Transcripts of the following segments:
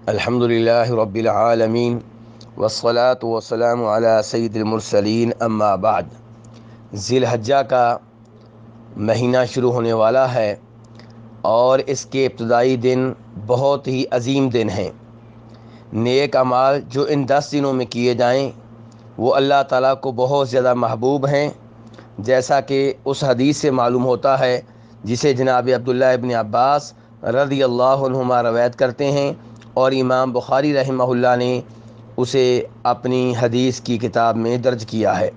الحمدللہ رب العالمین والصلاة والسلام علی سید المرسلین اما بعد۔ ذی الحجہ کا مہینہ شروع ہونے والا ہے اور اس کے ابتدائی دن بہت ہی عظیم دن ہیں۔ نیک اعمال جو ان 10 دنوں میں کیے جائیں وہ اللہ تعالیٰ کو بہت زیادہ محبوب ہیں، جیسا کہ اس حدیث سے معلوم ہوتا ہے جسے جناب عبداللہ ابن عباس رضی اللہ عنہما روایت کرتے ہیں، اور امام بخاری رحمہ اللہ نے اسے اپنی حدیث کی کتاب میں درج کیا ہے۔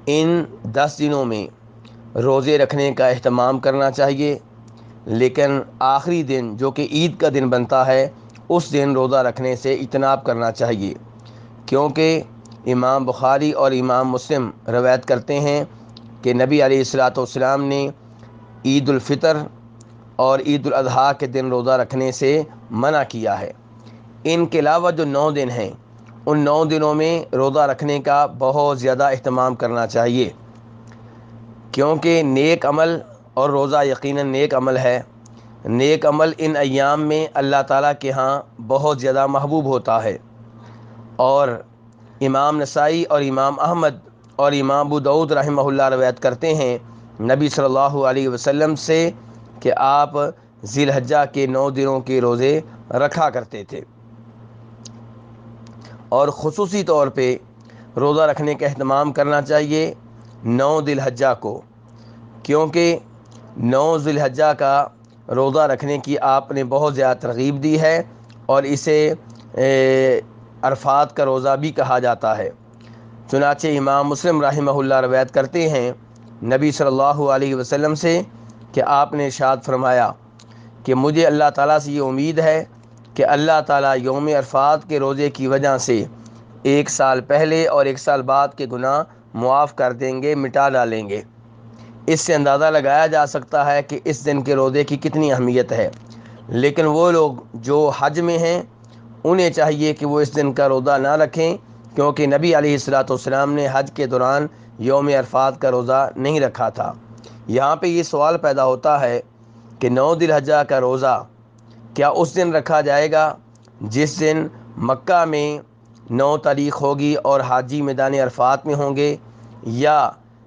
ان 10 دنوں میں روزے رکھنے کا اہتمام کرنا چاہیے، لیکن آخری دن جو کہ عید کا دن بنتا ہے اس دن روزہ رکھنے سے اجتناب کرنا چاہیے، کیونکہ امام بخاری اور امام مسلم روایت کرتے ہیں کہ نبی علیہ الصلاۃ والسلام نے عید الفطر اور عید الاضحیٰ کے دن روزہ رکھنے سے منع کیا ہے۔ ان کے علاوہ جو 9 دن ہیں ان 9 دنوں میں روزہ رکھنے کا بہت زیادہ اہتمام کرنا چاہیے، کیونکہ نیک عمل اور روزہ یقیناً نیک عمل ہے۔ نیک عمل ان ایام میں اللہ تعالیٰ کے ہاں بہت زیادہ محبوب ہوتا ہے، اور امام نسائی اور امام احمد اور امام ابو داؤد رحمہ اللہ روایت کرتے ہیں نبی صلی اللہ علیہ وسلم سے کہ آپ ذی الحجہ کے 9 دنوں کے روزے رکھا کرتے تھے، اور خصوصی طور پہ روزہ رکھنے کا اہتمام کرنا چاہیے 9 ذی الحجہ کو، کیونکہ 9 ذی الحجہ کا روزہ رکھنے کی آپ نے بہت زیادہ ترغیب دی ہے، اور اسے عرفات کا روزہ بھی کہا جاتا ہے۔ چنانچہ امام مسلم رحمہ اللہ روایت کرتے ہیں نبی صلی اللہ علیہ وسلم سے کہ آپ نے ارشاد فرمایا کہ مجھے اللہ تعالیٰ سے یہ امید ہے کہ اللہ تعالیٰ یوم عرفات کے روزے کی وجہ سے 1 سال پہلے اور 1 سال بعد کے گناہ معاف کر دیں گے، مٹا ڈالیں گے۔ اس سے اندازہ لگایا جا سکتا ہے کہ اس دن کے روزے کی کتنی اہمیت ہے، لیکن وہ لوگ جو حج میں ہیں انہیں چاہیے کہ وہ اس دن کا روزہ نہ رکھیں، کیونکہ نبی علیہ الصلاۃ والسلام نے حج کے دوران یوم عرفات کا روزہ نہیں رکھا تھا۔ یہاں پہ یہ سوال پیدا ہوتا ہے کہ 9 ذی الحجہ کا روزہ کیا اس دن رکھا جائے گا جس دن مکہ میں 9 تاریخ ہوگی اور حاجی میدان عرفات میں ہوں گے، یا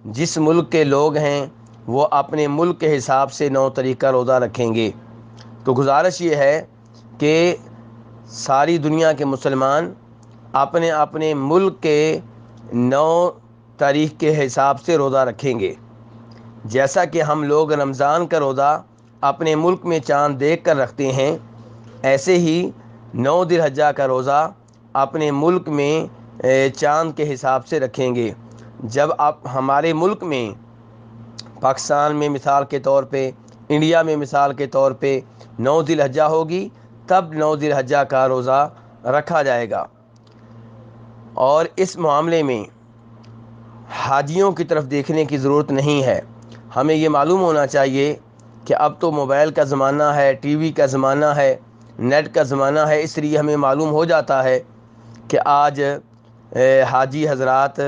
جس ملک کے لوگ ہیں وہ اپنے ملک کے حساب سے 9 تاریخ کا روزہ رکھیں گے؟ تو گزارش یہ ہے کہ ساری دنیا کے مسلمان اپنے اپنے ملک کے 9 تاریخ کے حساب سے روزہ رکھیں گے، جیسا کہ ہم لوگ رمضان کا روزہ اپنے ملک میں چاند دیکھ کر رکھتے ہیں، ایسے ہی 9 ذی الحجہ کا روزہ اپنے ملک میں چاند کے حساب سے رکھیں گے۔ جب آپ ہمارے ملک میں پاکستان میں مثال کے طور پہ، انڈیا میں مثال کے طور پہ 9 ذی الحجہ ہوگی، تب 9 ذی الحجہ کا روزہ رکھا جائے گا۔ اور اس معاملے میں حاجیوں کی طرف دیکھنے کی ضرورت نہیں ہے۔ ہمیں یہ معلوم ہونا چاہیے کہ اب تو موبائل کا زمانہ ہے، ٹی وی کا زمانہ ہے، نیٹ کا زمانہ ہے، اس لیے ہمیں معلوم ہو جاتا ہے کہ آج حاجی حضرات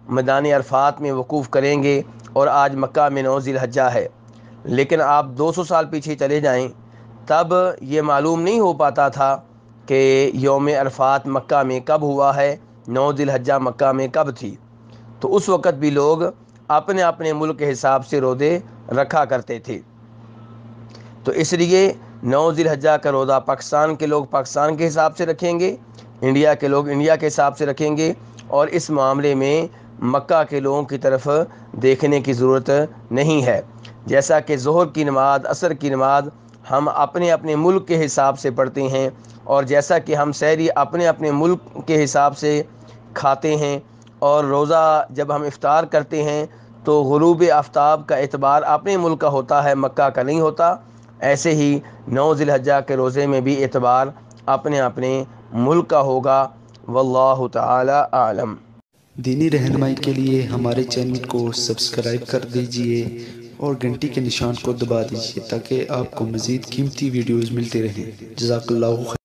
میدان عرفات میں وقوف کریں گے اور آج مکہ میں 9 ذی الحجہ ہے۔ لیکن آپ 200 سال پیچھے چلے جائیں، تب یہ معلوم نہیں ہو پاتا تھا کہ یوم عرفات مکہ میں کب ہوا ہے، 9 ذی الحجہ مکہ میں کب تھی۔ تو اس وقت بھی لوگ اپنے اپنے ملک کے حساب سے روزے رکھا کرتے تھے۔ تو اس لیے 9 ذی الحجہ کا روزہ پاکستان کے لوگ پاکستان کے حساب سے رکھیں گے، انڈیا کے لوگ انڈیا کے حساب سے رکھیں گے، اور اس معاملے میں مکہ کے لوگوں کی طرف دیکھنے کی ضرورت نہیں ہے۔ جیسا کہ ظہر کی نماز، عصر کی نماز ہم اپنے اپنے ملک کے حساب سے پڑھتے ہیں، اور جیسا کہ ہم سحری اپنے اپنے ملک کے حساب سے کھاتے ہیں، اور روزہ جب ہم افطار کرتے ہیں تو غروب آفتاب کا اعتبار اپنے ملک کا ہوتا ہے، مکہ کا نہیں ہوتا، ایسے ہی 9 ذی الحجہ کے روزے میں بھی اعتبار اپنے اپنے ملک کا ہوگا۔ واللہ تعالی اعلم۔ دینی رہنمائی کے لیے ہمارے چینل کو سبسکرائب کر دیجئے اور گھنٹی کے نشان کو دبا دیجئے تاکہ آپ کو مزید قیمتی ویڈیوز ملتے رہیں۔ جزاک اللہ خیر۔